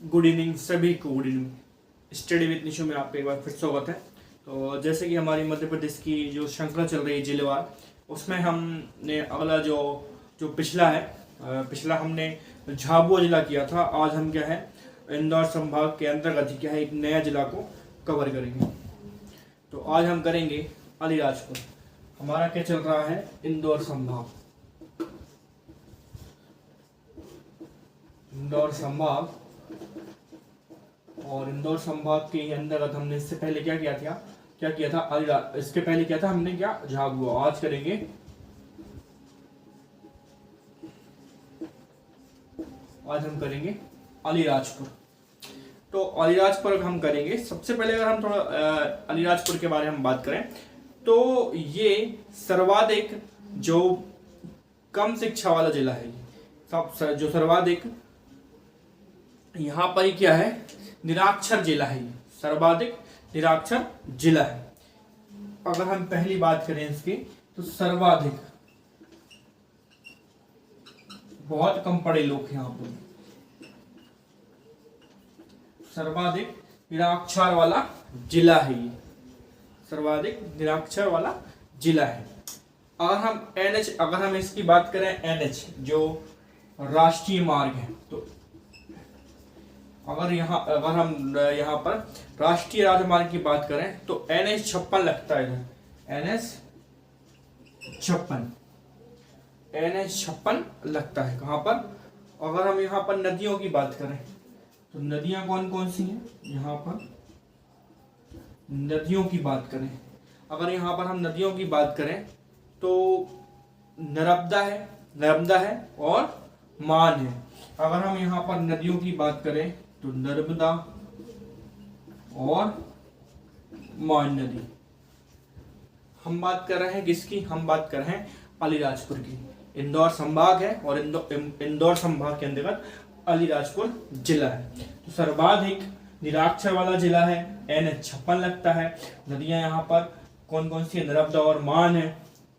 Good evening सभी को। Good evening. Study with Nishu में आपका एक बार फिर स्वागत है। तो जैसे कि हमारी मध्य प्रदेश की जो श्रृंखला चल रही है जिलेवार, उसमें हमने अगला जो जो पिछला हमने झाबुआ जिला किया था। आज हम क्या है इंदौर संभाग के अंतर्गत ही क्या है एक नया जिला को कवर करेंगे। तो आज हम करेंगे अलीराजपुर। हमारा क्या चल रहा है इंदौर संभाग। इंदौर संभाग और इंदौर संभाग के अंतर्गत हमने इससे पहले क्या किया था अलीराज। इसके पहले क्या था हमने क्या झाबुआ। आज करेंगे अलीराजपुर। तो अलीराजपुर हम करेंगे। सबसे पहले अगर हम थोड़ा अलीराजपुर के बारे में बात करें तो ये सर्वाधिक जो कम शिक्षा वाला जिला है। सब जो सर्वाधिक यहाँ पर ही क्या है निरक्षर जिला है। सर्वाधिक निरक्षर जिला है। अगर हम पहली बात करें इसकी तो सर्वाधिक बहुत कम पढ़े लोग यहाँ पर। सर्वाधिक निरक्षर वाला जिला है ये। सर्वाधिक निरक्षर वाला जिला है। अगर हम इसकी बात करें NH जो राष्ट्रीय मार्ग है, तो अगर हम यहाँ पर राष्ट्रीय राजमार्ग की बात करें तो NH56 लगता है। NH56 लगता है कहाँ पर। अगर हम यहाँ पर नदियों की बात करें तो नदियां कौन कौन सी हैं यहाँ पर। नदियों की बात करें, अगर यहाँ पर हम नदियों की बात करें तो नर्मदा है और मान है। अगर हम यहाँ पर नदियों की बात करें तो नर्मदा और मान नदी। हम बात कर रहे हैं किसकी, हम बात कर रहे हैं अलीराजपुर की। इंदौर संभाग है और इंदौर संभाग के अंतर्गत अलीराजपुर जिला है। तो सर्वाधिक निरक्षर वाला जिला है। NH56 लगता है। नदियां यहाँ पर कौन कौन सी है, नर्मदा और मान है।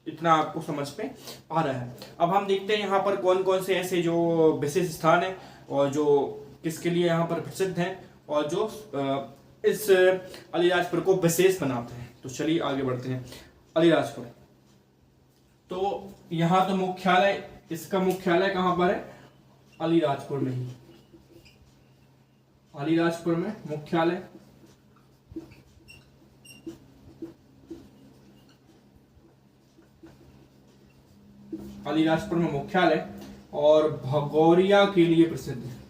इतना आपको समझ में आ रहा है। अब हम देखते हैं यहाँ पर कौन कौन से ऐसे जो विशेष स्थान है और जो किसके लिए यहाँ पर प्रसिद्ध हैं और जो इस अलीराजपुर को विशेष बनाते हैं। तो चलिए आगे बढ़ते हैं। अलीराजपुर तो यहाँ तो मुख्यालय, इसका मुख्यालय कहाँ पर है, अलीराजपुर में ही। अलीराजपुर में मुख्यालय। अलीराजपुर में मुख्यालय और भगौरिया के लिए प्रसिद्ध है।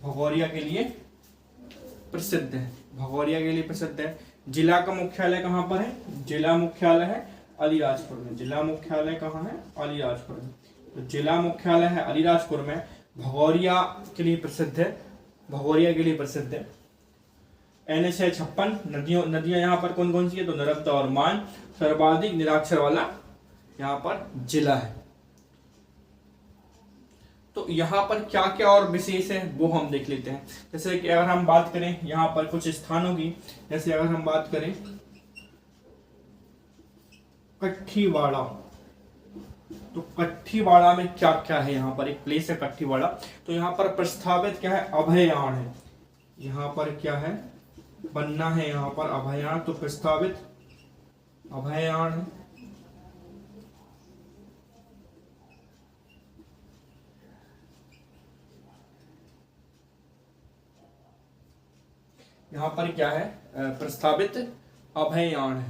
भगौरिया के लिए प्रसिद्ध है। जिला का मुख्यालय कहाँ पर है, जिला मुख्यालय है अलीराजपुर में। जिला मुख्यालय कहाँ है, अलीराजपुर में। तो जिला मुख्यालय है अलीराजपुर में। भगौरिया के लिए प्रसिद्ध है। NH56 नदियां यहाँ पर कौन कौन सी है, तो नर्मदा और मान। सर्वाधिक निरक्षर वाला यहाँ पर जिला है। तो यहाँ पर क्या क्या और विशेष है वो हम देख लेते हैं। जैसे कि अगर हम बात करें यहाँ पर कुछ स्थानों की, जैसे अगर हम बात करें कठीवाड़ा, तो कठीवाड़ा में क्या क्या है, यहाँ पर एक प्लेस है कठीवाड़ा। तो यहाँ पर प्रस्तावित क्या है, अभयारण्य है। यहाँ पर क्या है, बनना है यहाँ पर अभयारण्य। तो प्रस्तावित अभयारण्य। यहाँ पर क्या है, प्रस्तावित अभयारण्य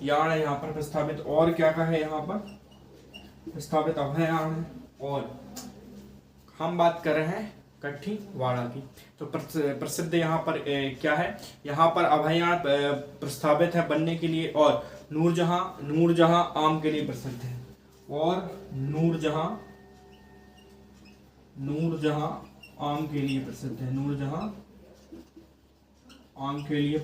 यहाँ पर प्रस्तावित। और क्या है यहाँ पर प्रस्तावित अभयारण्य। और हम बात कर रहे हैं कठीवाड़ा की। तो प्रसिद्ध यहाँ पर क्या है, यहाँ पर अभयारण्य प्रस्तावित है बनने के लिए। और नूरजहां आम के लिए प्रसिद्ध है। और नूरजहां आम के लिए प्रसिद्ध है। नूरजहां आम के लिए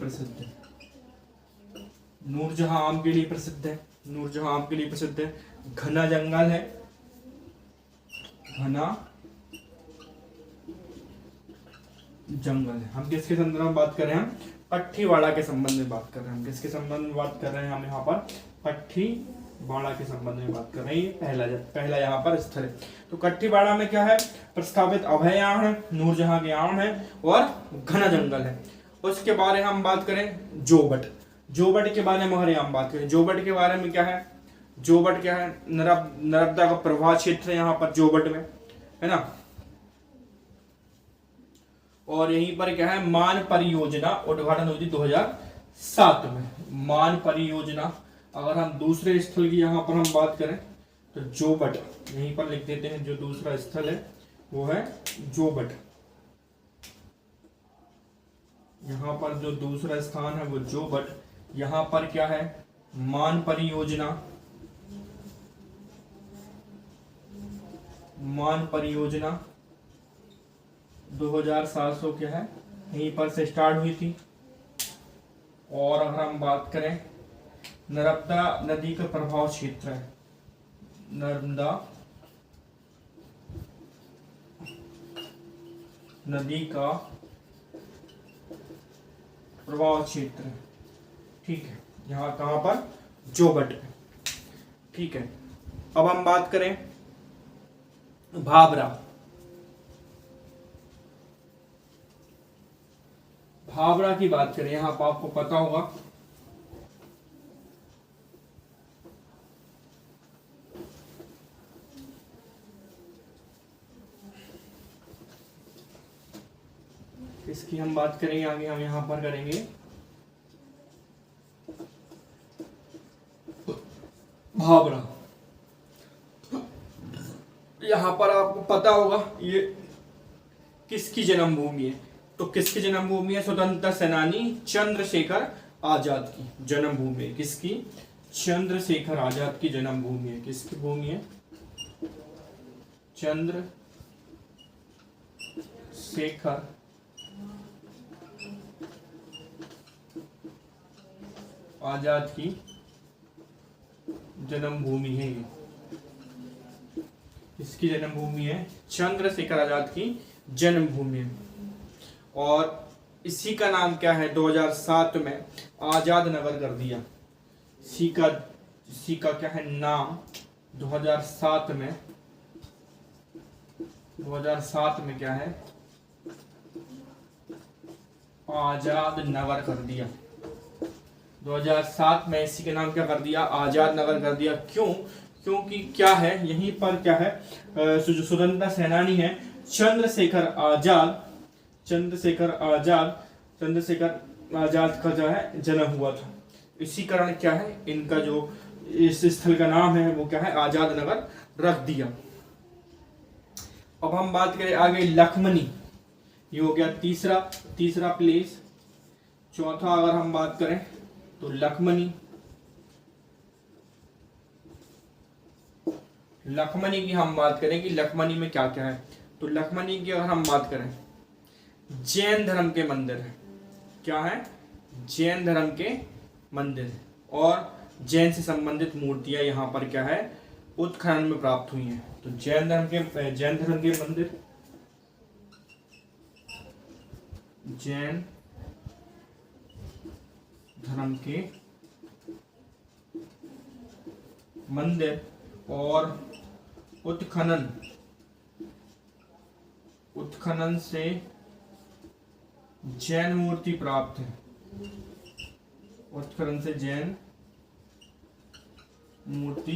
प्रसिद्ध है। घना जंगल है। हम किसके संदर्भ में बात कर रहे हैं, हम कठीवाड़ा के संबंध में बात कर रहे हैं। हम किसके संबंध में बात कर रहे हैं, हम यहाँ पर बाड़ा के संबंध में बात कर रहे हैं। पहला यहाँ पर स्थल है। तो कट्टी बाड़ा में क्या है, प्रस्तावित अभयारण्य है, नूरजहां के आम है और घना जंगल है। उसके बारे में हम बात करें जोबट, जोबट के बारे में अगर हम बात करें, जोबट के बारे में क्या है, जोबट क्या है, नर्मदा का प्रवाह क्षेत्र है यहाँ पर जोबट में, है ना। और यहीं पर क्या है, मान परियोजना उद्घाटन हुई थी 2007 में। मान परियोजना, अगर हम दूसरे स्थल की यहाँ पर हम बात करें तो जोबट, यहीं पर लिख देते हैं, जो दूसरा स्थल है वो है जोबट। यहाँ पर जो दूसरा स्थान है वो जोबट। यहाँ पर क्या है, मान परियोजना, मान परियोजना 2700 क्या है, यहीं पर से स्टार्ट हुई थी। और अगर हम बात करें, नर्मदा नदी का प्रभाव क्षेत्र है, नर्मदा नदी का प्रभाव क्षेत्र है, ठीक है, यहाँ कहां पर, जोबट पे, ठीक है। अब हम बात करें भाबरा, भाबरा की बात करें, यहां पर आपको पता होगा इसकी हम बात करेंगे आगे, हम यहां पर करेंगे भाबरा। यहां पर आपको पता होगा ये किसकी जन्मभूमि है, तो किसकी जन्मभूमि है, स्वतंत्रता सेनानी चंद्रशेखर आजाद की जन्मभूमि है। किसकी, चंद्रशेखर आजाद की जन्मभूमि है। किसकी भूमि है, चंद्रशेखर आजाद की जन्मभूमि है। इसकी जन्मभूमि है, चंद्रशेखर आजाद की जन्मभूमि है। और इसी का नाम क्या है, 2007 में आजाद नगर कर दिया। इसी का क्या है नाम, 2007 में क्या है, आजाद नगर कर दिया। 2007 में इसी के नाम क्या कर दिया, आजाद नगर कर दिया। क्यों, क्योंकि क्या है, यहीं पर क्या है, जो स्वतंत्रता सेनानी है चंद्रशेखर आजाद का जो है जन्म हुआ था। इसी कारण क्या है, इनका जो इस स्थल का नाम है वो क्या है, आजाद नगर रख दिया। अब हम बात करें आगे लखमनी, ये हो गया तीसरा प्लेस। चौथा अगर हम बात करें तो लखमनी की हम बात करें कि लखमनी में क्या क्या है, तो लखमनी की अगर हम बात करें, जैन धर्म के मंदिर है। क्या है, जैन धर्म के मंदिर है और जैन से संबंधित मूर्तियां यहाँ पर क्या है, उत्खनन में प्राप्त हुई हैं। तो जैन धर्म के मंदिर, जैन धर्म के मंदिर और उत्खनन से जैन मूर्ति प्राप्त है। उत्खनन से जैन मूर्ति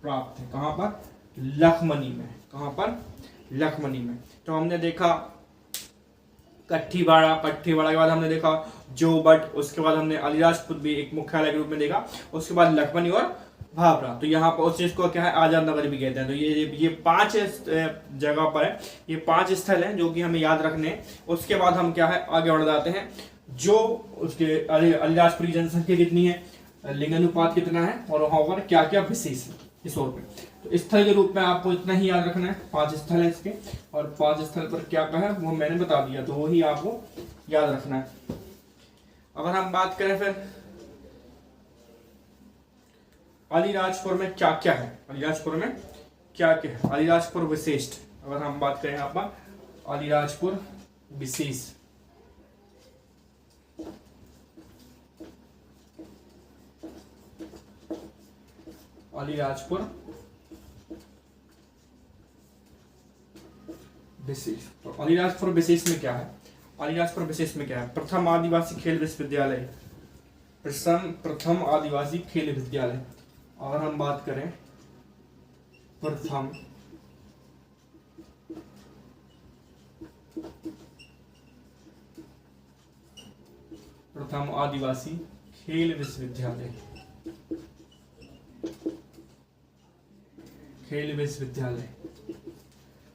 प्राप्त है। कहां पर, लखमनी में। कहां पर, लखमनी में। तो हमने देखा कट्टी बाड़ा के बाद हमने देखा जोबट, उसके बाद हमने अलीराजपुर भी एक मुख्यालय के रूप में देखा, उसके बाद लखमनी और भाबरा। तो यहाँ पर उस चीज को क्या है, आजाद नगर भी कहते हैं। तो ये 5 जगह पर है, ये 5 स्थल हैं जो कि हमें याद रखने हैं। उसके बाद हम क्या है, आगे बढ़ जाते हैं, जो उसके अलीराजपुर की जनसंख्या कितनी है, लिंगानुपात कितना है और वहां पर क्या क्या विशेष है इस ओर पे। तो स्थल के रूप में आपको इतना ही याद रखना है, 5 स्थल है इसके, और 5 स्थल पर क्या क्या है वो मैंने बता दिया, तो वही आपको याद रखना है। अगर हम बात करें फिर अलीराजपुर में क्या क्या है, अलीराजपुर में क्या क्या है, अलीराजपुर विशिष्ट, अगर हम बात करें यहाँ पर अलीराजपुर विशेष, अलीराजपुर विशेष। तो अलीराजपुर विशेष में क्या है? अलीराजपुर विशेष में क्या है? प्रथम आदिवासी खेल विश्वविद्यालय, प्रथम आदिवासी खेल विद्यालय। अगर हम बात करें प्रथम आदिवासी खेल विश्वविद्यालय,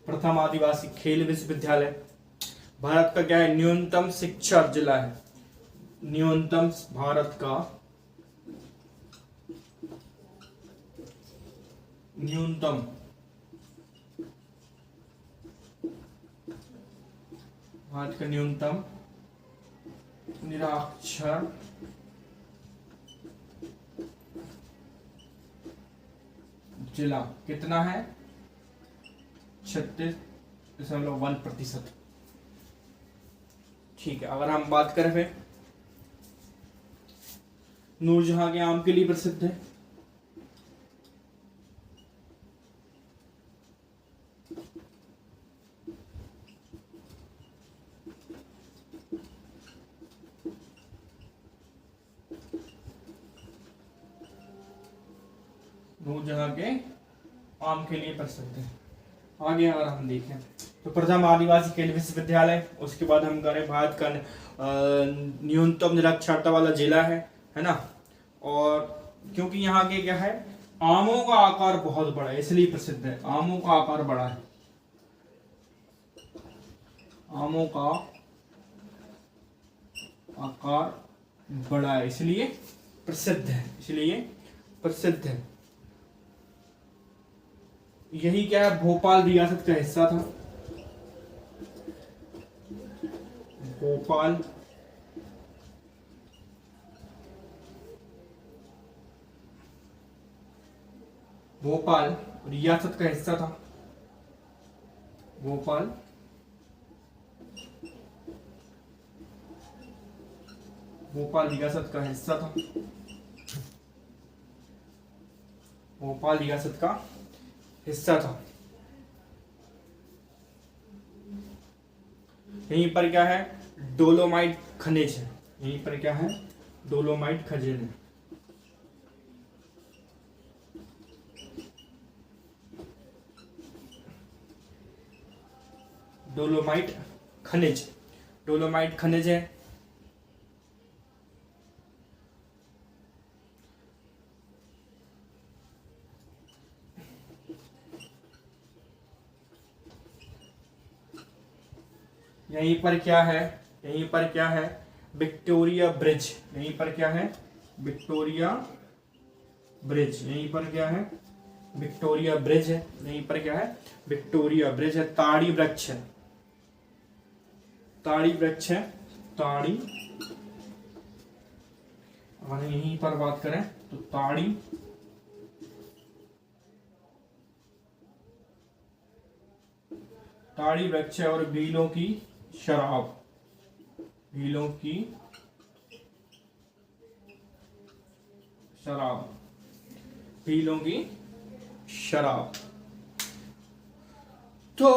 प्रथम आदिवासी खेल विश्वविद्यालय। भारत का क्या है? न्यूनतम शिक्षा जिला है, न्यूनतम भारत का न्यूनतम निरक्षर जिला कितना है? 36.1%। ठीक है। अगर हम बात करें फिर नूरजहां के आम के लिए प्रसिद्ध है। नूरजहां के आम के लिए प्रसिद्ध है। आगे अगर हम देखें तो प्रथम आदिवासी खेल विश्वविद्यालय, उसके बाद हम करें भारत का न्यूनतम निरक्षरता वाला जिला है ना। और क्योंकि यहाँ के क्या है, आमों का आकार बहुत बड़ा है इसलिए प्रसिद्ध है। आमों का आकार बड़ा है, आमों का आकार बड़ा है इसलिए प्रसिद्ध है, यही क्या है, भोपाल रियासत का हिस्सा था। भोपाल रियासत का हिस्सा था। भोपाल रियासत का हिस्सा था। भोपाल रियासत का हिस्सा था। यहीं पर क्या है, डोलोमाइट खनिज है। यहीं पर क्या है, डोलोमाइट खनिज है। डोलोमाइट खनिज है। यहीं पर क्या है, विक्टोरिया ब्रिज। यहीं पर क्या है, विक्टोरिया ब्रिज। यहीं पर क्या है, विक्टोरिया ब्रिज है। यहीं पर क्या है, विक्टोरिया ब्रिज है। ताड़ी वृक्ष है, ताड़ी। अगर यहीं पर बात करें तो ताड़ी वृक्ष है। और भीलों की शराब, तो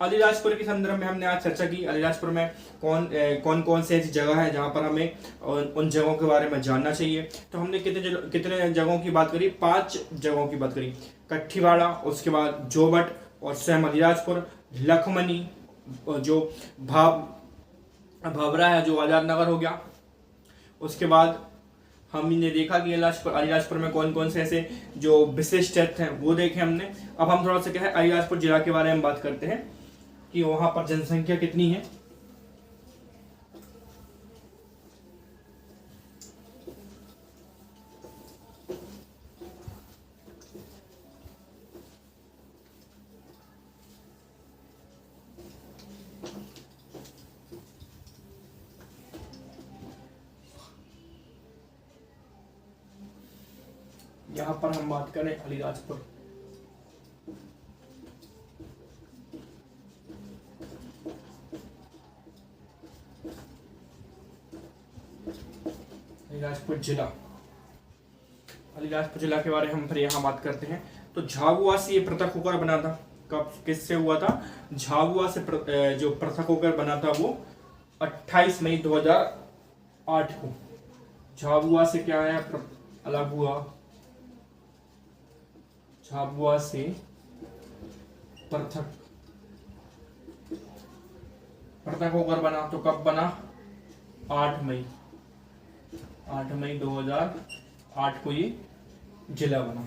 अलीराजपुर के संदर्भ में हमने आज चर्चा की। अलीराजपुर में कौन से ऐसी जगह है जहां पर हमें उन जगहों के बारे में जानना चाहिए। तो हमने कितने जगहों की बात करी? 5 जगहों की बात करी। कठीवाड़ा, उसके बाद जोबट और स्वयं अलीराजपुर, लखमनी, जो भवरा है जो आजाद नगर हो गया। उसके बाद हमने देखा कि अलीराजपुर में कौन कौन से ऐसे जो विशिष्ट तथ्य हैं वो देखे हमने। अब हम थोड़ा सा क्या है, अलीराजपुर जिला के बारे में बात करते हैं कि वहां पर जनसंख्या कितनी है। यहां पर हम बात करें अलीराजपुर, अलीराजपुर जिला के बारे में हम फिर यहाँ बात करते हैं। तो झाबुआ से ये पृथक होकर बना था। कब किससे हुआ था? झाबुआ से जो पृथक होकर बना था वो 28 मई 2008 को झाबुआ से क्या है अलग हुआ। झाबुआ से पृथक होकर बना। तो कब बना? 8 मई 2008 को ये जिला बना।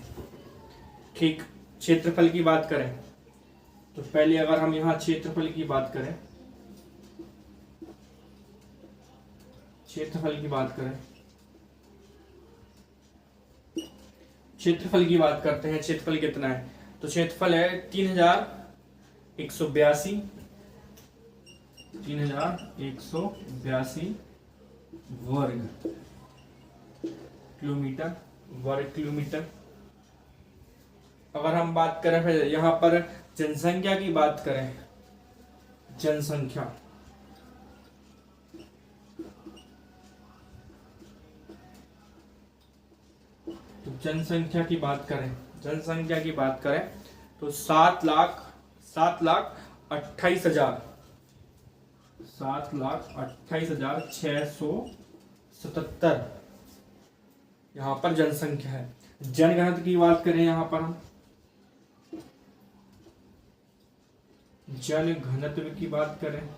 ठीक, क्षेत्रफल की बात करें तो पहले अगर हम यहाँ क्षेत्रफल की बात करें, क्षेत्रफल की बात करते हैं। क्षेत्रफल कितना है? तो क्षेत्रफल है 3182 वर्ग किलोमीटर। अगर हम बात करें फिर यहाँ पर जनसंख्या की बात करें, जनसंख्या की बात करें तो 7,28,677 यहाँ पर जनसंख्या है। जनघनत्व की बात करें, यहाँ पर हम जनघनत्व की बात करें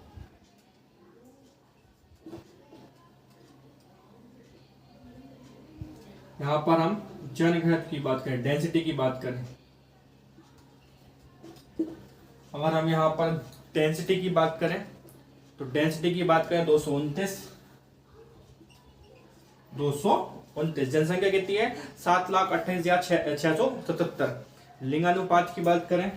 यहाँ पर हम जनघनत्व की बात करें, डेंसिटी की बात करें। अगर हम यहाँ पर डेंसिटी की बात करें तो डेंसिटी की बात करें 229। जनसंख्या कितनी है? 7,28,677। लिंगानुपात की बात करें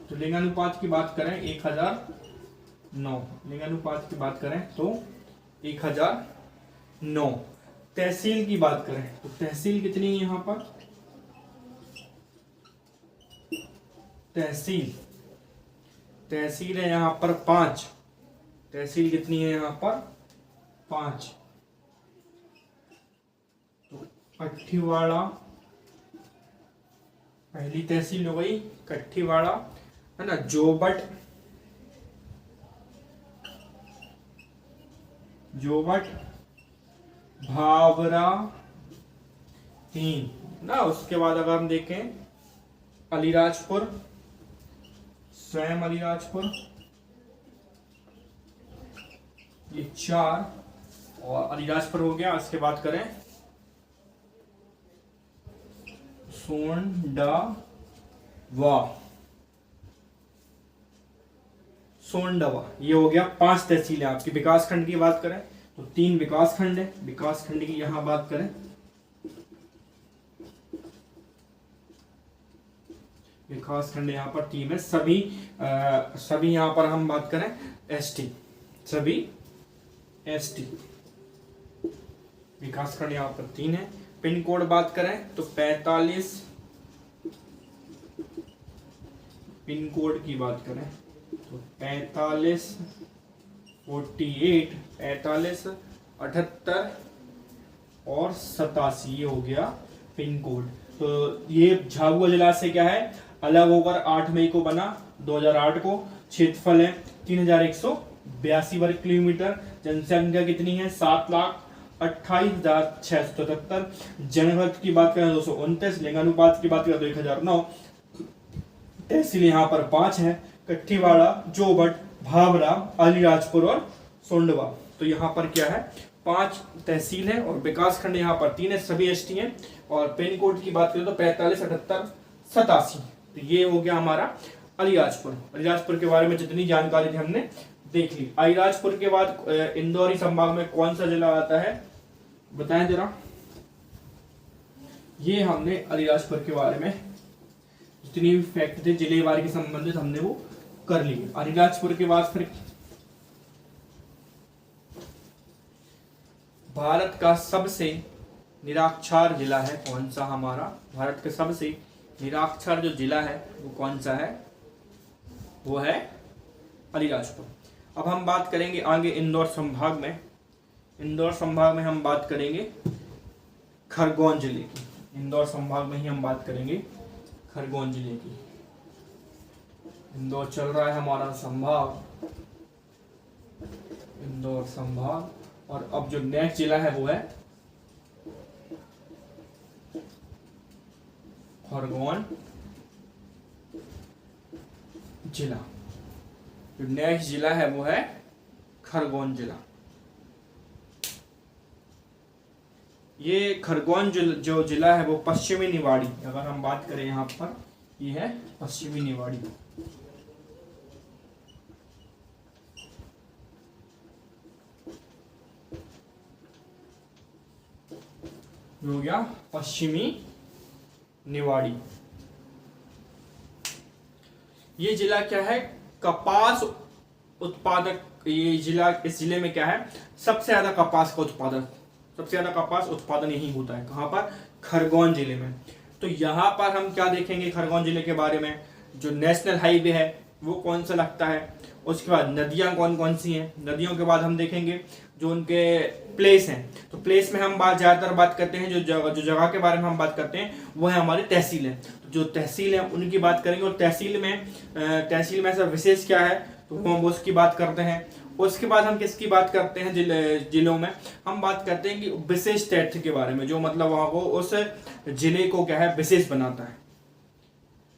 तो लिंगानुपात की बात करें 1009। लिंगानुपात की बात करें तो 1009। तहसील की बात करें तो तहसील कितनी है यहाँ पर? तहसील है यहाँ पर 5। तहसील कितनी है यहाँ पर? 5। तो कठीवाड़ा पहली तहसील हो गई, कठीवाड़ा है ना। जोबट भावरा 3 ना। उसके बाद अगर हम देखें अलीराजपुर, स्वयं अलीराजपुर ये 4 और अलीराजपुर हो गया। उसके बाद करें सोंडवा ये हो गया। 5 तहसीलें आपकी। विकास खंड की बात करें तो 3 विकास खंड है। विकास खंड की यहां बात करें, विकास खंड यहाँ पर 3 है। सभी यहाँ पर हम बात करें एसटी, सभी एसटी। विकास खंड यहाँ पर 3 है। पिन कोड बात करें तो 45। पिन कोड की बात करें तो 45, 48, 45, 78 और 87 ये हो गया पिन कोड। तो ये झाबुआ जिला से क्या है अलग होकर 8 मई को बना 2008 को। क्षेत्रफल है 3182 वर्ग किलोमीटर। जनसंख्या कितनी है? 7,28,677। जनघनत्व की बात करें 229। लिंगानुपात की बात करें तो 1009। तहसील यहाँ पर 5 है, कठीवाड़ा, जोबट, भावरा, अलीराजपुर और सोंडवा। तो यहाँ पर क्या है 5 तहसील है और विकास खंड यहाँ पर 3 है, सभी एसटी हैं। और पिन कोड की बात करें तो 45, 78, 87। तो ये हो गया हमारा अलीराजपुर। अलीराजपुर के बारे में जितनी जानकारी थी हमने देख ली। अलीराजपुर के बाद इंदौरी संभाग में कौन सा जिला आता है बताएं जरा। ये हमने अलीराजपुर के बारे में जितनी भी फैक्ट थे जिलेवार के संबंधित हमने वो कर लिए। अलीराजपुर के बाद फिर भारत का सबसे निरक्षर जिला है कौन सा हमारा? भारत का सबसे निरक्षर जो जिला है वो कौन सा है? वो है अलीराजपुर। अब हम बात करेंगे आगे इंदौर संभाग में। इंदौर संभाग में हम बात करेंगे खरगोन जिले की। इंदौर संभाग में ही हम बात करेंगे खरगोन जिले की। इंदौर चल रहा है हमारा संभाग, इंदौर संभाग, और अब जो नेक्स्ट जिला है वो है खरगोन जिला। जो नेक्स्ट जिला है वो है खरगोन जिला। ये खरगोन जो जिला है वो पश्चिमी निवाड़ी, अगर हम बात करें यहाँ पर, ये है पश्चिमी निवाड़ी। हो गया पश्चिमी निवाड़ी। ये जिला क्या है, कपास उत्पादक। ये जिला, इस जिले में क्या है, सबसे ज्यादा कपास का उत्पादन, सबसे ज्यादा कपास उत्पादन यही होता है। कहाँ पर, खरगोन जिले में। तो यहाँ पर हम क्या देखेंगे खरगोन जिले के बारे में, जो नेशनल हाईवे है वो कौन सा लगता है, उसके बाद नदियाँ कौन कौन सी हैं, नदियों के बाद हम देखेंगे जो उनके प्लेस हैं। तो प्लेस में हम ज़्यादातर बात करते हैं, जो जगह के बारे में हम बात करते हैं वो है हमारी तहसील है। तो जो तहसील है उनकी बात करेंगे, और तहसील में ऐसा विशेष क्या है तो हम उसकी बात करते हैं। उसके बाद हम किसकी बात करते हैं, जिलों में हम बात करते हैं कि विशेष तथ्य के बारे में, जो मतलब वहाँ को उस जिले को क्या है विशेष बनाता है।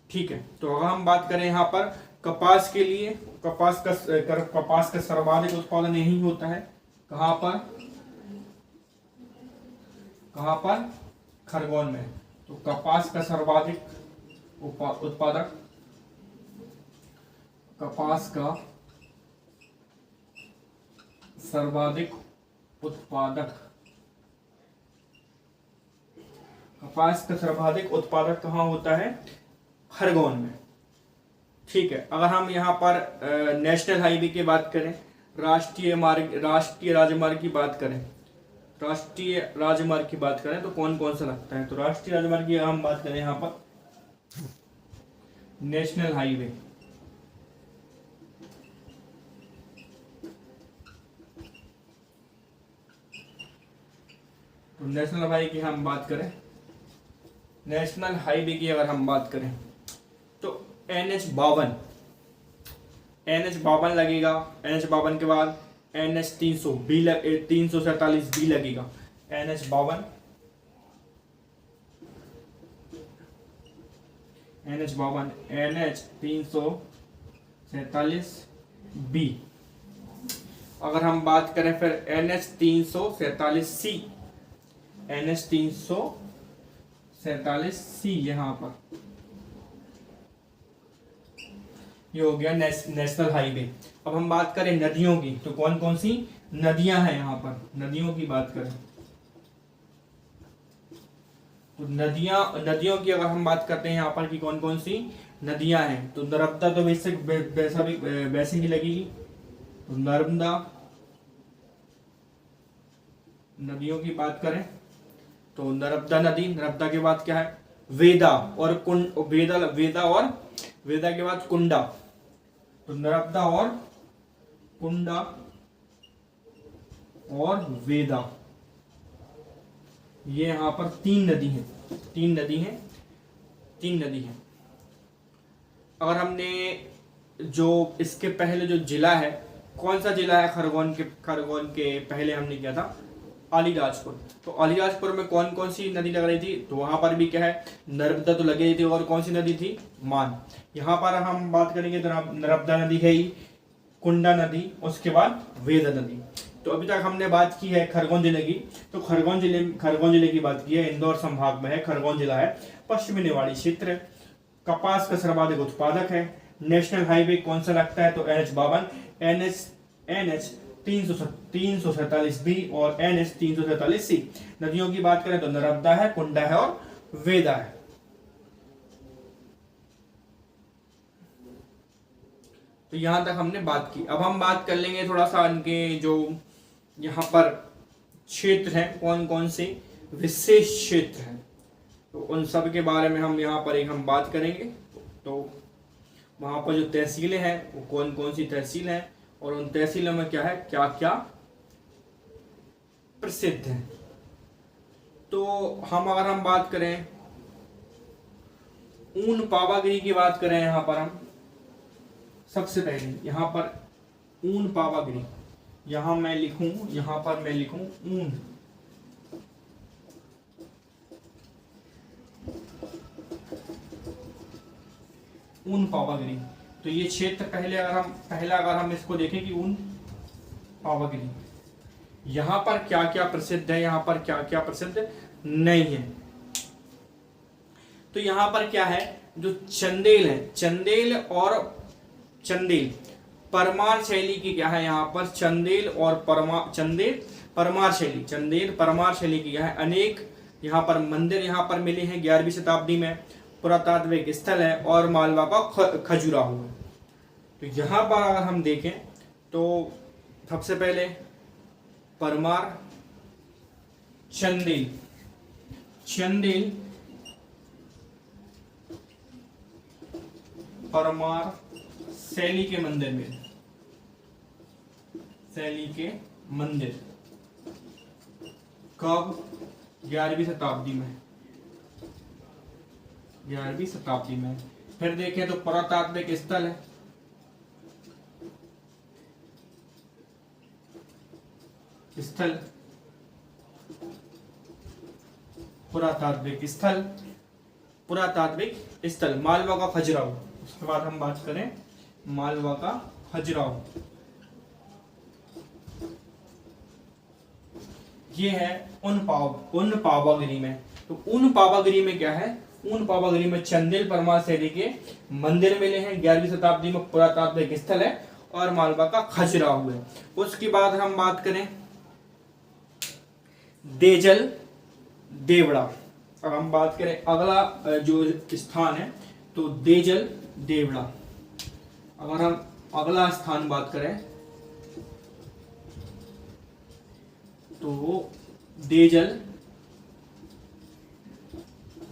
ठीक है, तो अगर हम बात करें यहाँ पर कपास के लिए, कपास का सर्वाधिक उत्पादन यही होता है। कहाँ पर खरगोन में। तो कपास का सर्वाधिक उत्पादक, कपास का सर्वाधिक उत्पादक, कपास का सर्वाधिक उत्पादक कहाँ होता है, खरगोन में। ठीक है, अगर हम यहाँ पर नेशनल हाईवे की बात करें, राष्ट्रीय राजमार्ग की बात करें, राष्ट्रीय राजमार्ग की बात करें तो कौन कौन सा लगता है। तो राष्ट्रीय राजमार्ग की हम बात करें यहाँ पर, नेशनल हाईवे, तो नेशनल हाईवे की हम बात करें, नेशनल हाईवे की अगर हम बात करें तो NH52 लगेगा। NH52 के बाद NH300 बी 347 बी लगेगा। NH52 NH347 B. अगर हम बात करें फिर NH347 C यहाँ पर, ये हो गया नेशनल हाईवे। अब हम बात करें नदियों की, तो कौन कौन सी नदियां हैं यहाँ पर, नदियों की बात करें तो नदियों की अगर हम बात करते हैं यहाँ पर कि कौन कौन सी नदियां हैं, तो नर्मदा तो वैसे ही लगेगी। तो नर्मदा, नदियों की बात करें तो नर्मदा नदी, नर्मदा के बाद क्या है, वेदा और वेदा के बाद कुंडा। तो नर्मदा और कुंडा और वेदा, ये यहाँ पर तीन नदी हैं। अगर हमने जो इसके पहले जो जिला है, कौन सा जिला है खरगोन के पहले हमने किया था, अलीराजपुर। तो अलीराजपुर में कौन कौन सी नदी लग रही थी, तो वहां पर भी क्या है, नर्मदा तो लगी थी, और कौन सी नदी थी, मान। यहाँ पर हम बात करेंगे तो नर्मदा नदी है ही, कुंडा नदी, उसके बाद वेदा नदी। तो अभी तक हमने बात की है खरगोन जिले की। तो खरगोन जिले की बात की है, इंदौर संभाग में है, खरगोन जिला है, पश्चिमी निवाड़ी क्षेत्र, कपास का सर्वाधिक उत्पादक है। नेशनल हाईवे कौन सा लगता है, तो NH 347 बी और NH 347 सी। नदियों की बात करें तो नर्मदा है, कुंडा है और वेदा है। तो यहां तक हमने बात की। अब हम बात कर लेंगे थोड़ा सा इनके जो यहाँ पर क्षेत्र हैं, कौन कौन से विशेष क्षेत्र हैं, तो उन सब के बारे में हम यहाँ पर हम बात करेंगे। तो वहाँ पर जो तहसीलें हैं वो कौन कौन सी तहसील हैं, और उन तहसीलों में क्या है, क्या क्या प्रसिद्ध है। तो अगर हम बात करें ऊन पावागिरी की बात करें, यहां पर हम सबसे पहले यहां पर ऊन पावागिरी, यहां मैं लिखूं ऊन ऊन पावागिरी। तो ये क्षेत्र अगर हम इसको देखें कि ऊन पावागिरी, यहां पर क्या क्या प्रसिद्ध है, यहां पर क्या क्या प्रसिद्ध नहीं है। तो यहां पर क्या है, जो चंदेल है, चंदेल परमार शैली की क्या है, यहाँ पर चंदेल परमार शैली की क्या है, अनेक यहाँ पर मंदिर यहाँ पर मिले हैं 11वीं शताब्दी में, पुरातात्विक स्थल है और मालवा का खजुराहो है। तो यहाँ पर अगर हम देखें तो सबसे पहले परमार चंदेल परमार शैली के मंदिर कब, 11वीं शताब्दी में। फिर देखें तो पुरातात्विक स्थल है, पुरातात्विक स्थल मालवा का खजुराहो। उसके बाद हम बात करें मालवा का खजुराहो, ये है उन पावागिरी में। तो उन पावागिरी में क्या है, उन पावागिरी में चंदेल परमार शैली के मंदिर मिले हैं, 11वीं शताब्दी में पुरातात्विक स्थल है और मालवा का खजुराहो है। उसके बाद हम बात करें देजल देवड़ा। अब हम बात करें अगला जो स्थान है तो देजल देवड़ा। अगर हम अगला स्थान बात करें तो देजल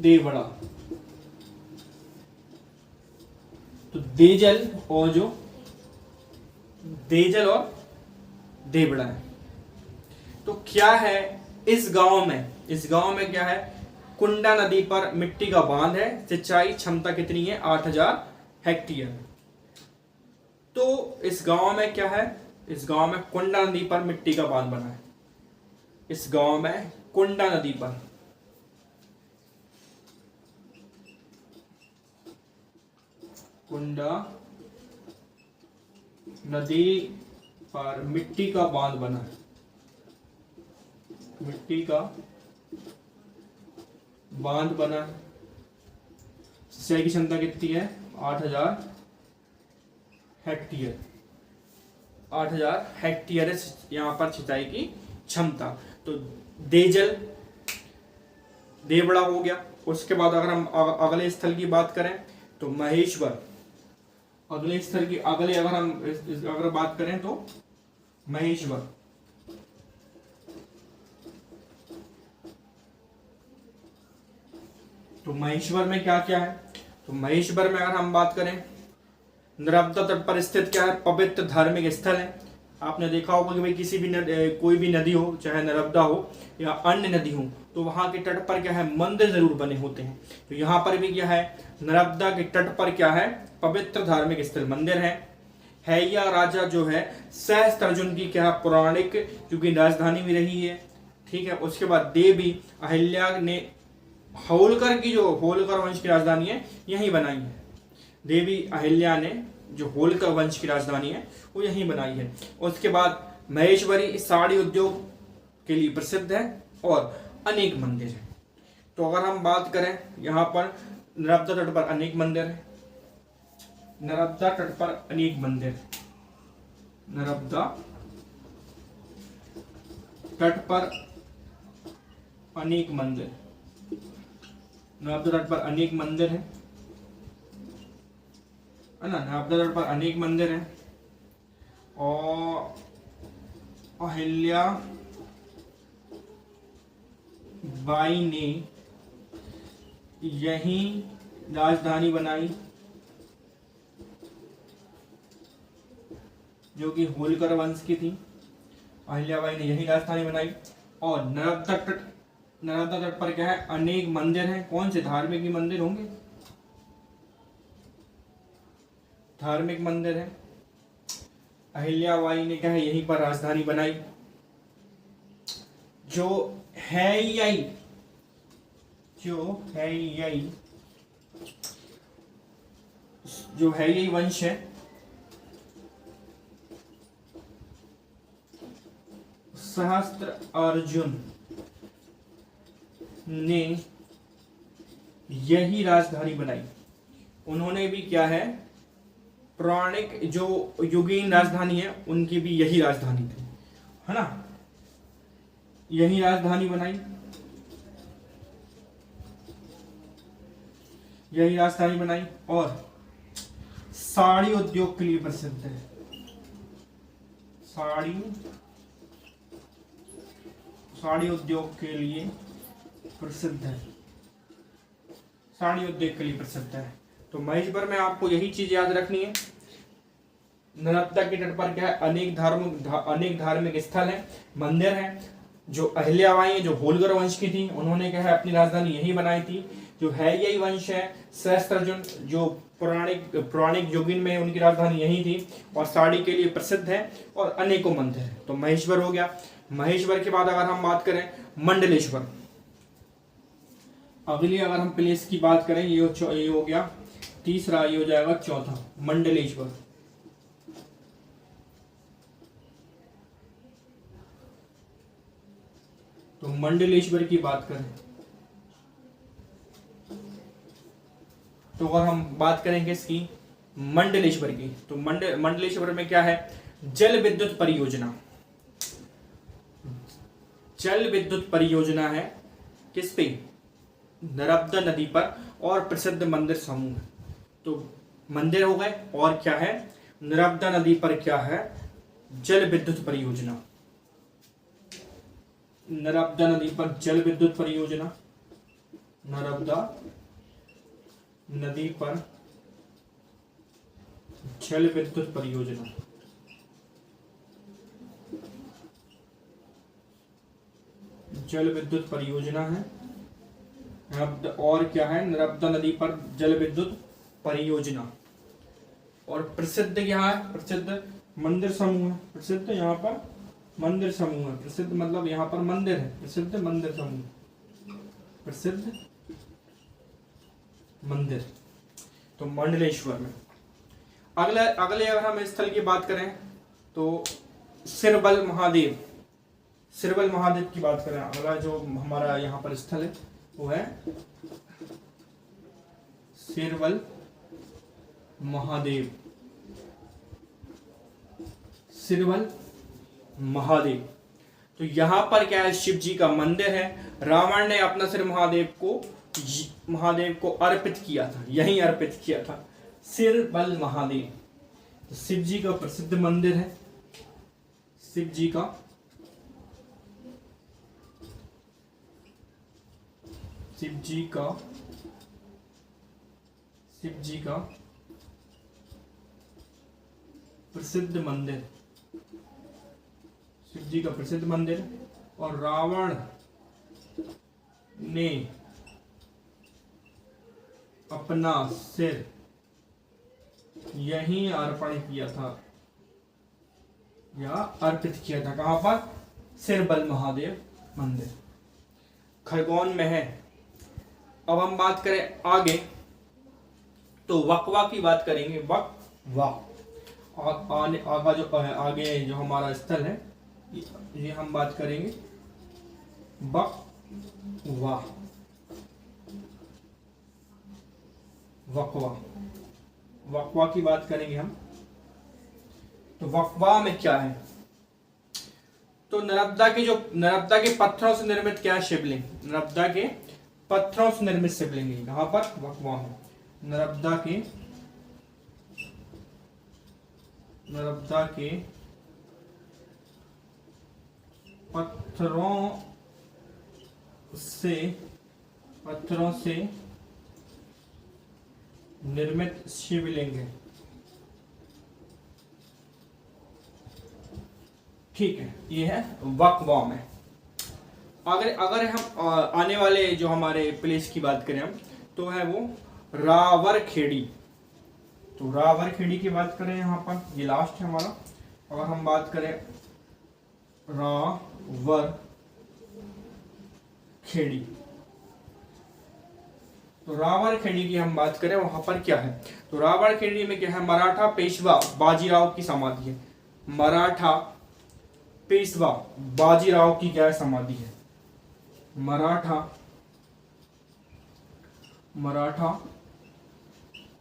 देवड़ा। तो देजल और देवड़ा है। तो क्या है इस गांव में क्या है, कुंडा नदी पर मिट्टी का बांध है, सिंचाई क्षमता कितनी है, 8000 हेक्टेयर। तो इस गांव में क्या है, इस गांव में कुंडा नदी पर मिट्टी का बांध बना है, इस गांव में कुंडा नदी पर मिट्टी का बांध बना है, सिंचाई की क्षमता कितनी है, 8000 हेक्टेयर। 8000 हेक्टेयर है यहाँ पर सिंचाई की क्षमता। तो देजल देवड़ा हो गया। उसके बाद अगर हम अगले स्थल की बात करें तो महेश्वर। अगर बात करें तो महेश्वर। तो महेश्वर में क्या क्या है, तो महेश्वर में अगर हम बात करें नर्मदा तट पर स्थित क्या है, पवित्र धार्मिक स्थल है। आपने देखा होगा कि भाई कोई भी नदी हो, चाहे नर्मदा हो या अन्य नदी हो, तो वहां के तट पर क्या है, मंदिर जरूर बने होते हैं। तो यहाँ पर भी क्या है, नर्मदा के तट पर क्या है, पवित्र धार्मिक स्थल मंदिर है। या राजा जो है सहस्त्रार्जुन की क्या पौराणिक क्योंकि राजधानी भी रही है, ठीक है। उसके बाद देवी अहिल्या ने होलकर वंश की राजधानी है यहीं बनाई है। देवी अहिल्या ने जो होलकर वंश की राजधानी है वो यहीं बनाई है। उसके बाद महेश्वरी साड़ी उद्योग के लिए प्रसिद्ध है और अनेक मंदिर है। तो अगर हम बात करें यहाँ पर नर्मदा तट पर अनेक मंदिर है, नर्मदा तट पर अनेक मंदिर है ना, नर्मदा तट पर अनेक मंदिर है। और अहिल्या बाई ने यही राजधानी बनाई जो कि होलकर वंश की थी। अहिल्याबाई ने यही राजधानी बनाई। और नर्मदा तट पर क्या है, अनेक मंदिर हैं। कौन से धार्मिक मंदिर होंगे? धार्मिक मंदिर है। अहिल्याबाई ने क्या है, यहीं पर राजधानी बनाई। जो हैय्यई वंश है, सहस्त्र अर्जुन ने यही राजधानी बनाई। उन्होंने भी क्या है, पौराणिक जो युगीन राजधानी है उनकी भी यही राजधानी थी, है ना। यही राजधानी बनाई, यही राजधानी बनाई। और साड़ी उद्योग के लिए प्रसिद्ध है। साड़ी उद्योग के लिए प्रसिद्ध है। साड़ी उद्योग के लिए प्रसिद्ध है। तो महेशभर में आपको यही चीज याद रखनी है। नर्मदा के तट पर क्या है, अनेक धार्मिक स्थल हैं, मंदिर हैं। जो अहिल्याबाई जो होलकर वंश की थी, उन्होंने क्या है अपनी राजधानी यही बनाई थी। जो है यही वंश है, सहस्त्रार्जुन जो पौराणिक युगीन में उनकी राजधानी यही थी और साड़ी के लिए प्रसिद्ध है और अनेकों मंदिर है। तो महेश्वर हो गया। महेश्वर के बाद अगर हम बात करें मंडलेश्वर, अगली अगर हम प्लेस की बात करें, ये हो गया तीसरा, ये हो जाएगा चौथा, मंडलेश्वर। तो मंडलेश्वर की बात करें तो अगर हम बात करेंगे इसकी मंडलेश्वर की, तो मंडलेश्वर में क्या है, जल विद्युत परियोजना है। किस पे? नर्मदा नदी पर। और प्रसिद्ध मंदिर समूह। तो मंदिर हो गए, और क्या है, नर्मदा नदी पर क्या है, जल विद्युत परियोजना। नर्मदा नदी पर जल विद्युत परियोजना। नर्मदा नदी पर जल विद्युत परियोजना। जल विद्युत परियोजना है। और क्या है, नर्मदा नदी पर जल विद्युत परियोजना। और प्रसिद्ध क्या है, प्रसिद्ध मंदिर समूह है। प्रसिद्ध यहाँ पर मंदिर समूह है। प्रसिद्ध मतलब यहाँ पर मंदिर है, प्रसिद्ध मंदिर समूह, प्रसिद्ध मंदिर। तो मंडलेश्वर में अगले अगर हम स्थल की बात करें तो सिरबल महादेव की बात करें। अगला जो हमारा यहाँ पर स्थल है वो है सिरबल महादेव। तो यहां पर क्या है, शिव जी का मंदिर है। रावण ने अपना सिर महादेव को अर्पित किया था, यहीं अर्पित किया था, सिरबल महादेव। तो शिव जी का प्रसिद्ध मंदिर है। शिव जी का प्रसिद्ध मंदिर, शिव जी का प्रसिद्ध मंदिर। और रावण ने अपना सिर यहीं अर्पण किया था या अर्पित किया था। कहां पर? सिरबल महादेव मंदिर खरगोन में है। अब हम बात करें आगे तो वकवा की बात करेंगे। वकवा आगे जो हमारा स्थल है ये हम बात करेंगे वकवा की बात करेंगे हम। तो वकवा में क्या है, तो नर्मदा के पत्थरों से निर्मित क्या है, शिवलिंग। नर्मदा के पत्थरों से निर्मित शिवलिंग है कहां पर? वकवा में। नर्मदा के पत्थरों से निर्मित शिवलिंग है। ठीक है, ये है वक्वा में। अगर अगर हम आने वाले जो हमारे प्लेस की बात करें हम, तो है वो रावरखेड़ी। तो रावरखेड़ी की बात करें यहाँ पर, ये लास्ट है हमारा। अगर हम बात करें रावरखेड़ी, तो रावरखेड़ी की हम बात करें, वहां पर क्या है, तो रावरखेड़ी में क्या है, मराठा पेशवा बाजीराव की समाधि है। मराठा पेशवा बाजीराव की क्या समाधि है, मराठा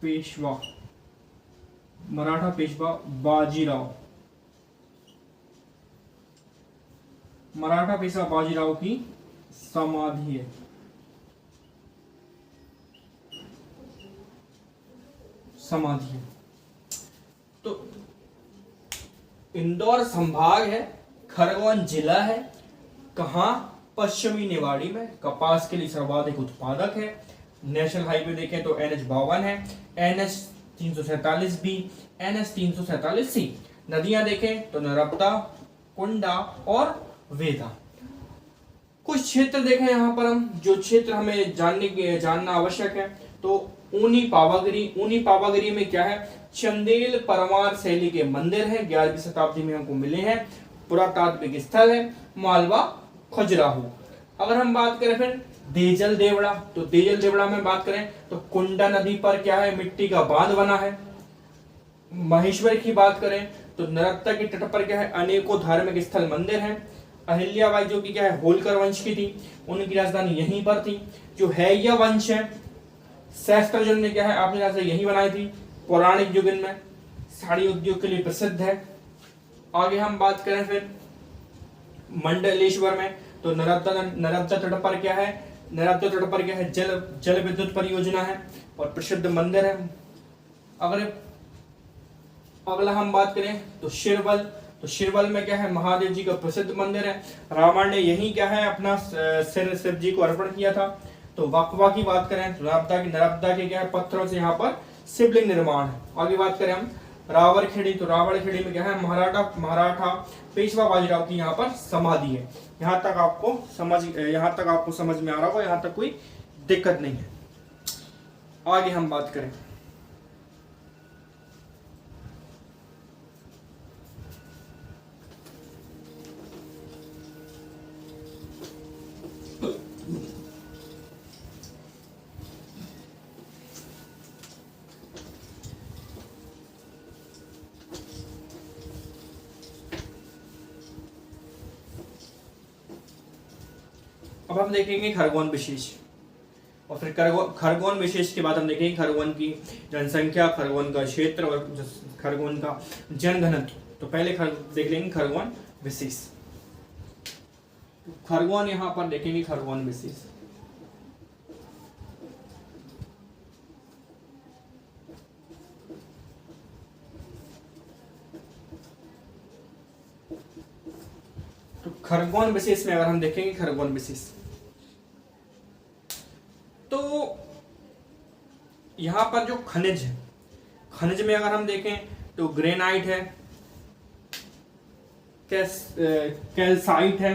पेशवा बाजीराव, मराठा पेशवा बाजीराव की समाधि है। तो इंदौर संभाग है, खरगोन जिला है, कहां, पश्चिमी निवाड़ी में। कपास के लिए सर्वाधिक उत्पादक है। नेशनल हाईवे देखें तो NH 52 है, NH 347 बी, NH 347 सी। नदियां देखें तो नर्मदा, कुंडा और वेदा। कुछ क्षेत्र देखें यहाँ पर हम, जो क्षेत्र हमें जानना आवश्यक है, तो ऊनी पावागरी में क्या है, चंदेल परमार शैली के मंदिर है, 11वीं शताब्दी में हमको मिले हैं। पुरातात्विक स्थल है मालवा खजुराहो। अगर हम बात करें फिर देजल देवड़ा, तो देजल देवड़ा में बात करें तो कुंडा नदी पर क्या है, मिट्टी का बांध बना है। महेश्वर की बात करें तो नर्मदा के तट पर क्या है, अनेकों धार्मिक स्थल मंदिर हैं। अहिल्याबाई जो कि क्या है, होलकर वंश की थी, उनकी राजधानी यहीं पर थी। जो हैया वंश है, सहस्त्र ने क्या है, अपनी राजधानी यहीं बनाई थी। पौराणिक युग में साड़ी उद्योग के लिए प्रसिद्ध है। आगे हम बात करें फिर मंडलेश्वर में, तो नर्मदा तट पर क्या है, जल विद्युत परियोजना है और प्रसिद्ध मंदिर है। अगर अगला हम बात करें तो शिरवल में क्या है, महादेव जी का प्रसिद्ध मंदिर है। रावण ने यही क्या है, अपना सिर शिव जी को अर्पण किया था। तो वक्वा की बात करें तो नर्मदा के क्या है, पत्थरों से यहाँ पर शिवलिंग निर्माण है। आगे बात करें हम रावरखेड़ी, तो रावरखेड़ी में क्या है, मराठा पेशवा बाजीराव की यहाँ पर समाधि है। यहाँ तक आपको समझ में आ रहा होगा, यहाँ तक कोई दिक्कत नहीं है। आगे हम बात करें अब हम देखेंगे खरगोन विशेष, और फिर खरगोन विशेष के बाद हम देखेंगे खरगोन की जनसंख्या, खरगोन का क्षेत्र और खरगोन का जनघनत्व। तो पहले देख लेंगे खरगोन विशेष। खरगोन यहाँ पर देखेंगे खरगोन विशेष। तो खरगोन विशेष में अगर हम देखेंगे खरगोन विशेष, तो यहां पर जो खनिज है, खनिज में अगर हम देखें तो ग्रेनाइट है, कैल्साइट है।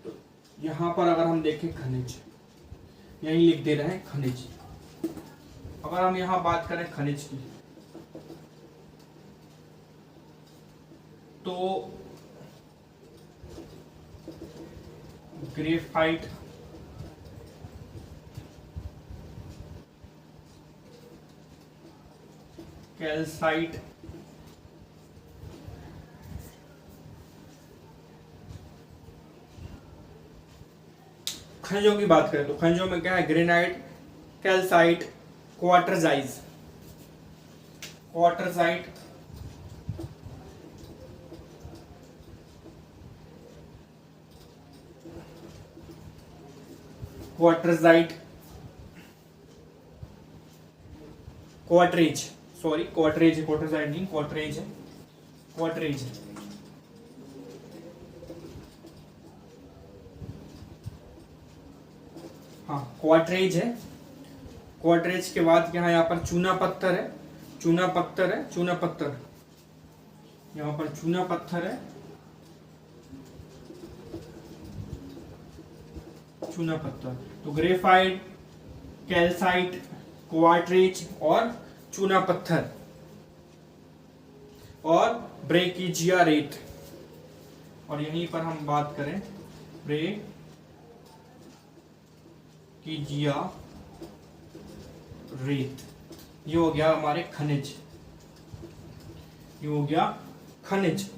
तो यहां पर अगर हम देखें खनिज, यही लिख दे रहे हैं खनिज। अगर हम यहां बात करें खनिज की, तो ग्रेफाइट, कैल्साइट, खनिजों की बात करें तो खनिजों में क्या है, ग्रेनाइट, कैल्साइट, क्वार्टरजाइट, क्वार्टरेज। हाँ, क्वार्टरेज है। क्वार्टरेज के बाद क्या है, यहाँ पर चूना पत्थर है, यहाँ पर चूना पत्थर है, चूना पत्थर। तो ग्रेफाइट, कैल्साइट, क्वार्ट्रिज और चूना पत्थर और ब्रेकिजिया रेत। और यहीं पर हम बात करें ब्रेकिजिया रेत, ये हो गया हमारे खनिज, ये हो गया खनिज।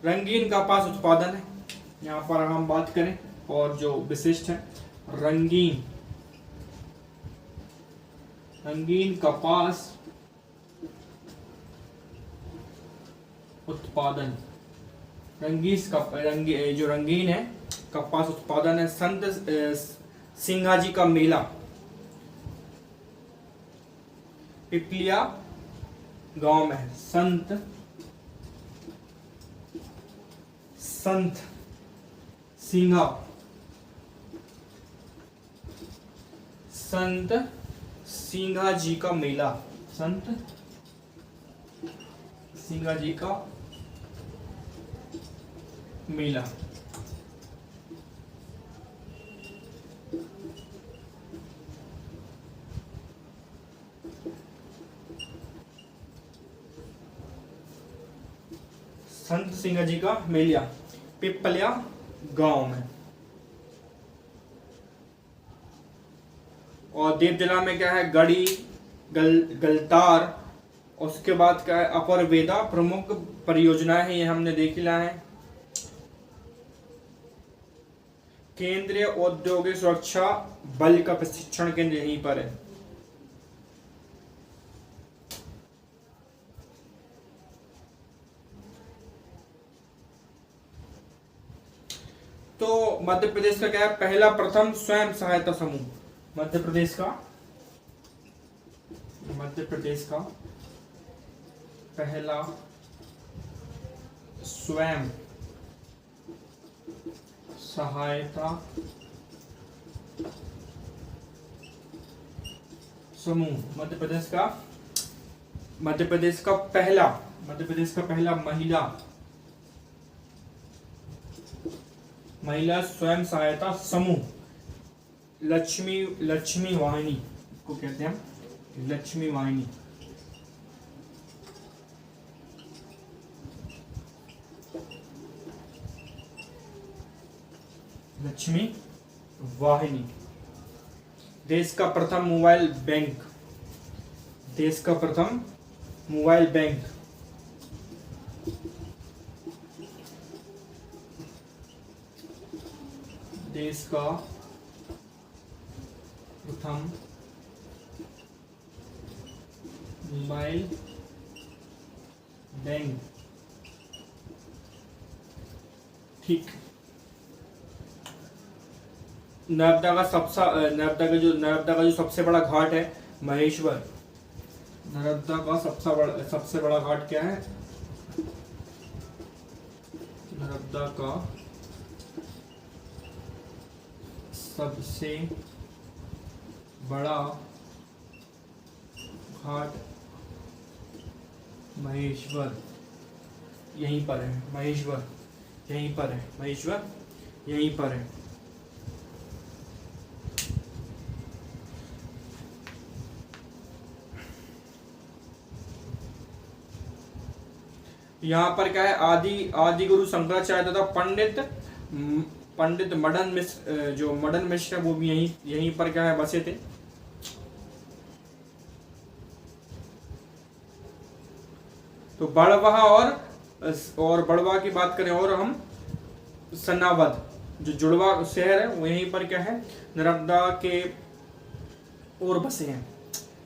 रंगीन कपास उत्पादन है, यहाँ पर हम बात करें और जो विशिष्ट है रंगीन कपास उत्पादन। जो रंगीन है कपास उत्पादन है संत सिंघाजी का मेला पिपलिया गांव में है। संत सिंघाजी का मेला, संत सिंघाजी का मेला। संत सिंघाजी का मेला पिपलिया गांव में। और देव जिला में क्या है, गढ़ी, गलतार, उसके बाद क्या है अपर वेदा प्रमुख परियोजनाएं हैं, ये हमने देख लिया है। केंद्रीय औद्योगिक सुरक्षा बल का प्रशिक्षण केंद्र यहीं पर है। तो मध्य प्रदेश का क्या है, पहला प्रथम स्वयं सहायता समूह। मध्य प्रदेश का पहला स्वयं सहायता समूह। मध्य प्रदेश का पहला महिला स्वयं सहायता समूह लक्ष्मी वाहिनी को कहते हैं, लक्ष्मी वाहिनी। देश का प्रथम मोबाइल बैंक, देश का प्रथम मोबाइल बैंक। देश का प्रथम मोबाइल बैंक, ठीक। नर्मदा का जो सबसे बड़ा घाट है महेश्वर। नर्मदा का सबसे बड़ा घाट क्या है, नर्मदा का सबसे बड़ा घाट महेश्वर, यहीं पर है। महेश्वर यहीं पर है। यहाँ पर क्या है, आदि गुरु शंकराचार्य तथा पंडित मदन मिश्र, जो मदन मिश्र वो भी यहीं पर क्या है बसे थे। तो बड़वाह और बड़वाह की बात करें और हम सनावद जो जुड़वा शहर है वो यहीं पर क्या है नर्मदा के और बसे हैं।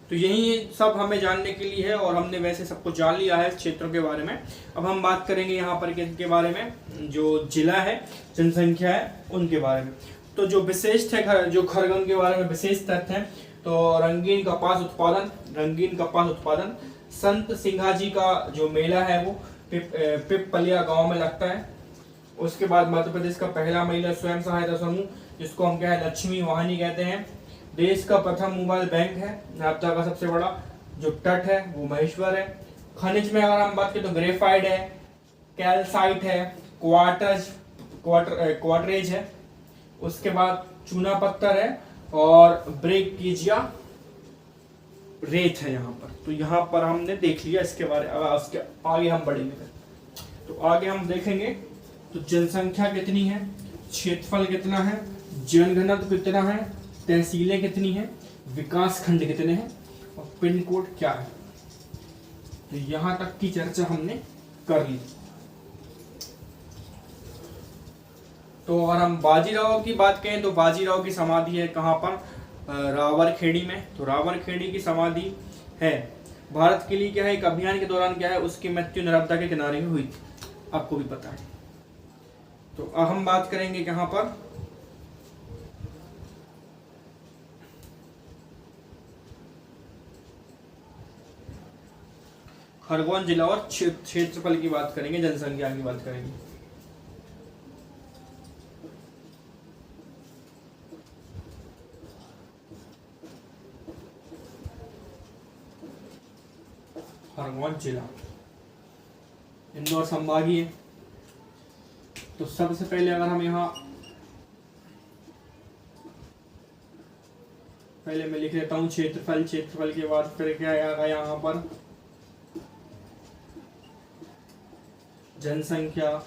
तो यही सब हमें जानने के लिए है और हमने वैसे सब कुछ जान लिया है इस क्षेत्रों के बारे में। अब हम बात करेंगे यहाँ पर के बारे में, जो जिला है, जनसंख्या है, उनके बारे में। तो जो विशेष है, जो खरगोन के बारे में विशेष तथ्य हैं, तो रंगीन कपास उत्पादन, संत सिंघाजी का जो मेला है वो पिपलिया गांव में लगता है। उसके बाद मध्य प्रदेश का पहला महिला स्वयं सहायता समूह, जिसको हम क्या है, लक्ष्मी वाहिनी कहते हैं। देश का प्रथम मोबाइल बैंक है, नापता का सबसे बड़ा जो तट है वो महेश्वर है। खनिज में अगर हम बात करें तो ग्रेफाइट है, कैल्साइट है, क्वार्टरेज है, उसके बाद चूना पत्थर है और ब्रेकिजिया रेत है यहाँ पर। तो यहाँ पर हमने देख लिया इसके बारे में। अब उसके आगे हम बढ़ेंगे, तो आगे हम देखेंगे तो जनसंख्या कितनी है, क्षेत्रफल कितना है, जनघनत्व कितना है, तहसीलें कितनी है, विकास खंड कितने हैं और पिन कोड क्या है। तो यहाँ तक की चर्चा हमने कर ली। तो अगर हम बाजीराव की बात करें तो बाजीराव की समाधि है कहाँ पर, रावरखेड़ी में। तो रावरखेड़ी की समाधि है। भारत के लिए क्या है, एक अभियान के दौरान क्या है, उसकी मृत्यु नर्मदा के किनारे में हुई थी, आपको भी पता है। तो अब हम बात करेंगे कहाँ पर, खरगोन जिला और क्षेत्रफल की बात करेंगे, जनसंख्या की बात करेंगे। खरगोन जिला इंदौर संभागीय। तो सबसे पहले अगर हम यहाँ पहले मैं लिख लेता हूँ क्षेत्रफल। क्षेत्रफल के बाद फिर क्या आएगा यहाँ पर, जनसंख्या,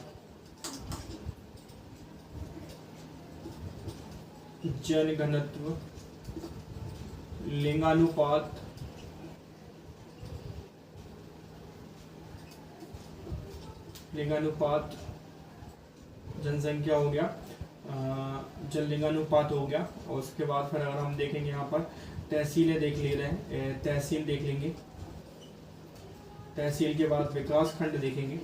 जनघनत्व, लिंगानुपात, जनसंख्या हो गया, लिंगानुपात हो गया। और उसके बाद फिर अगर हम देखेंगे यहाँ पर तहसीलें देख ले रहे हैं, तहसील देख लेंगे। तहसील के बाद विकास खंड देखेंगे,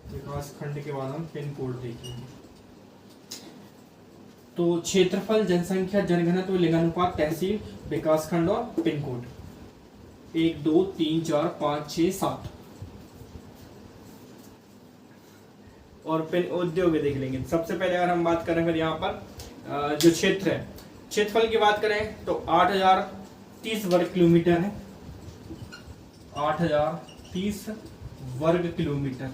विकास खंड के बाद हम पिन कोड देखेंगे। तो क्षेत्रफल, जनसंख्या, जनघनत्व, लिंगानुपात, तहसील, विकास खंड और पिन कोड 1 2 3 4 5 6 7 और पिन उद्योग देख लेंगे। सबसे पहले अगर हम बात करें फिर यहाँ पर जो क्षेत्र है, क्षेत्रफल की बात करें तो 8030 वर्ग किलोमीटर है। 8030 वर्ग किलोमीटर,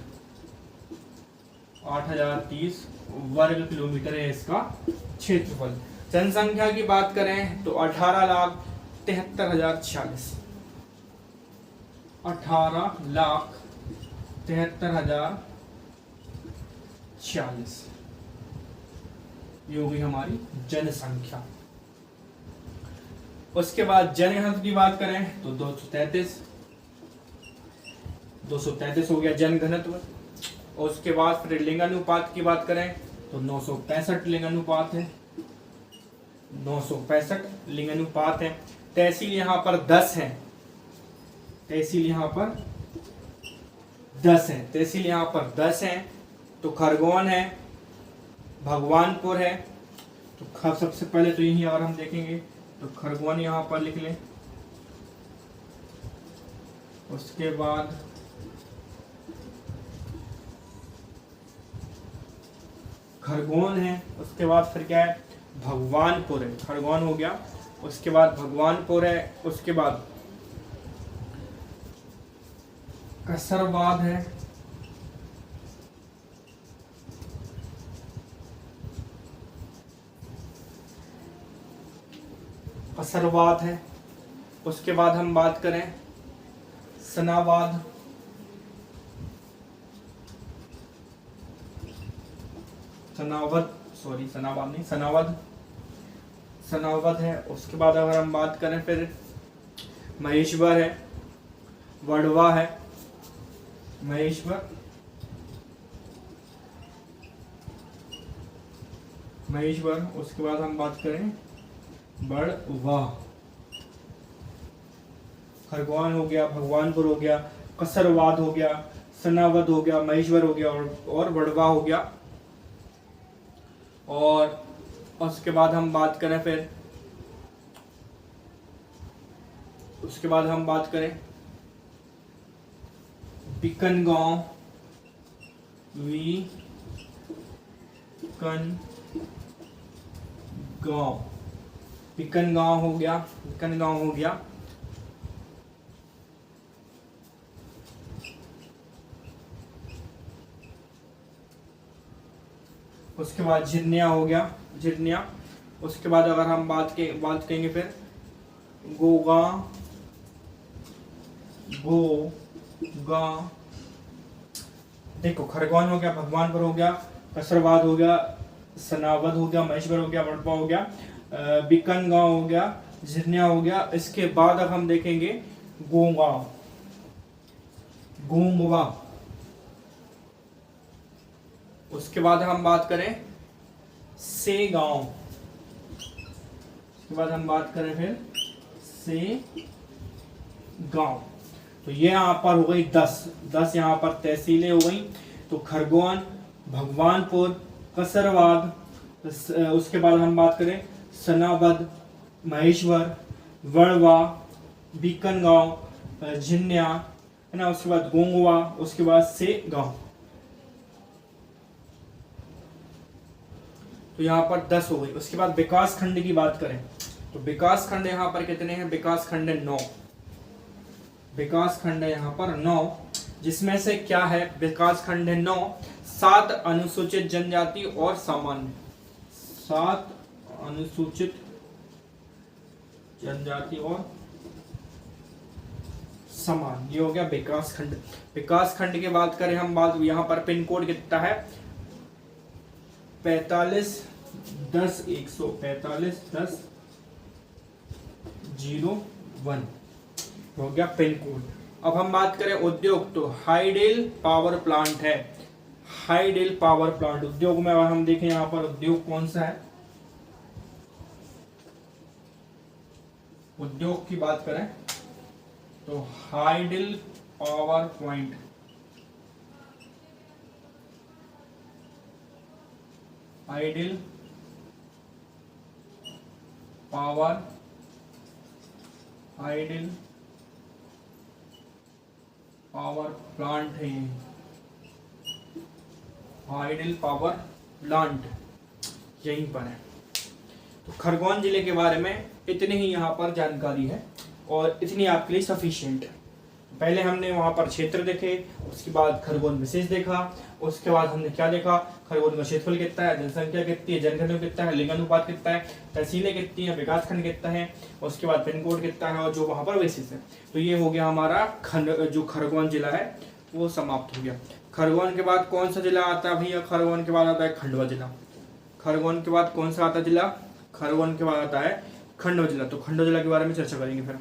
8030 वर्ग किलोमीटर है इसका क्षेत्रफल। जनसंख्या की बात करें तो 18,73,046, 18,73,046 ये हो गई हमारी जनसंख्या। उसके बाद जनघनत्व की बात करें तो 233 हो गया जनघनत्व। और उसके बाद फिर लिंगानुपात की बात करें तो 965 लिंगानुपात है, 965 लिंगानुपात है। तहसील यहाँ पर 10 है, तहसील यहाँ पर 10 है, तहसील यहाँ पर 10 है। तो खरगोन है, भगवानपुर है। तो सबसे पहले तो यही अगर हम देखेंगे तो खरगोन यहाँ पर लिख लें। उसके बाद खरगोन है, उसके बाद फिर क्या है, भगवानपुर है। खरगोन हो गया, उसके बाद भगवानपुर है, उसके बाद कसरवाद है, कसरवाद है। उसके बाद हम बात करें सनावाद, सनावद है। उसके बाद अगर हम बात करें फिर महेश्वर है, वडवा है, महेश्वर, उसके बाद हम बात करें बड़वा। खरगोन हो गया, भगवानपुर हो गया, कसरवाद हो गया, सनावद हो गया, महेश्वर हो गया और बड़वा हो गया। और उसके बाद हम बात करें फिर, उसके बाद हम बात करें बीकनगांव, बीकनगांव, बीकनगांव हो गया, बीकनगांव हो गया। उसके बाद झिरनिया हो गया, झिरनिया। उसके बाद अगर हम बात करेंगे फिर गोगा, देखो खरगोन हो गया, भगवानपुर हो गया, कसरबाद हो गया, सनावद हो गया, महेश्वर हो गया, वड़पा हो गया, बीकनगांव हो गया, झिरनिया हो गया। इसके बाद अब हम देखेंगे गोगांव, गोंगवा। उसके बाद हम बात करें सेगांव, उसके बाद हम बात करें फिर सेगांव। तो ये यहाँ पर हो गई 10 यहाँ पर तहसीलें हो गई। तो खरगोन, भगवानपुर, कसरवाद, उसके बाद हम बात करें सनावद, महेश्वर, वड़वा, बीकनगांव, झिरनिया, है ना, उसके बाद गोंगवा, उसके बाद सेगांव। तो यहाँ पर 10 हो गई। उसके बाद विकास खंड की बात करें तो विकास खंड यहाँ पर कितने हैं? विकास खंड 9, विकास खंड यहाँ पर 9, जिसमें से क्या है? विकास खंड 9, 7 अनुसूचित जनजाति और सामान्य, 7 अनुसूचित जनजाति और सामान्य, ये हो गया विकास खंड। विकास खंड की बात करें हम, बात यहाँ पर पिन कोड कितना है? 4510 हो गया पिन कोड। अब हम बात करें उद्योग, तो हाइडेल पावर प्लांट है, हाइडेल पावर प्लांट। उद्योग में अगर हम देखें यहाँ पर उद्योग कौन सा है, उद्योग की बात करें तो hydel power plant, hydel power, hydel power plant है, हाइडेल पावर प्लांट यहीं पर है। तो खरगोन जिले के बारे में इतनी ही यहाँ पर जानकारी है और इतनी आपके लिए सफिशिएंट है। पहले हमने वहाँ पर क्षेत्र देखे, उसके बाद खरगोन विशेष देखा, उसके बाद हमने क्या देखा? खरगोन का क्षेत्रफल कितना है, जनसंख्या कितनी है, जनघनत्व कितना है, लिंगानुपात कितना है, तहसीलें कितनी है, विकासखंड कितना है, उसके बाद पिन कोड कितना है और जो वहाँ पर विशेष है। तो ये हो गया हमारा जो खरगोन जिला है वो समाप्त हो गया। खरगोन के बाद कौन सा जिला आता है भैया? खरगोन के बाद आता है खंडवा जिला। खरगोन के बाद कौन सा आता है जिला? खरगोन के बाद आता है खंडवा जिला। तो खंडवा जिला के बारे में चर्चा करेंगे फिर।